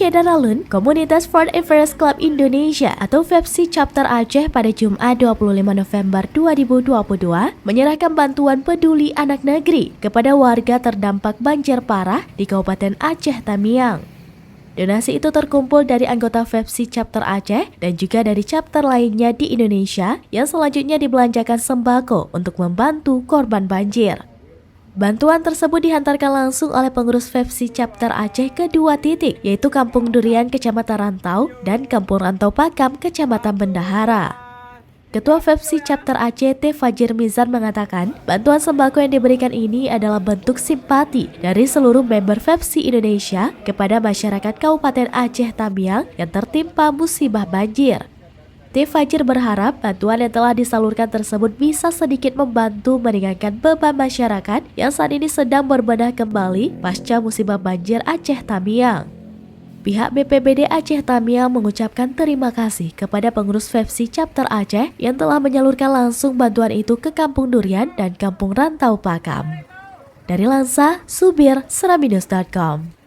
Syederalun, Komunitas Ford Everest Club Indonesia atau FEPSI Chapter Aceh pada Jumat 25 November 2022 menyerahkan bantuan peduli anak negeri kepada warga terdampak banjir parah di Kabupaten Aceh Tamiang. Donasi itu terkumpul dari anggota FEPSI Chapter Aceh dan juga dari chapter lainnya di Indonesia yang selanjutnya dibelanjakan sembako untuk membantu korban banjir. Bantuan tersebut dihantarkan langsung oleh pengurus FEPSI Chapter Aceh ke dua titik, yaitu Kampung Durian, Kecamatan Rantau, dan Kampung Rantau Pakam, Kecamatan Bendahara. Ketua FEPSI Chapter Aceh, T. Fajir Mizan mengatakan, bantuan sembako yang diberikan ini adalah bentuk simpati dari seluruh member FEPSI Indonesia kepada masyarakat Kabupaten Aceh Tamiang yang tertimpa musibah banjir. T. Fajir berharap bantuan yang telah disalurkan tersebut bisa sedikit membantu meringankan beban masyarakat yang saat ini sedang berbenah kembali pasca musibah banjir Aceh Tamiang. Pihak BPBD Aceh Tamiang mengucapkan terima kasih kepada pengurus FEPSI Chapter Aceh yang telah menyalurkan langsung bantuan itu ke Kampung Durian dan Kampung Rantau Pakam. Dari Lansa, Subir, Seramnews.com.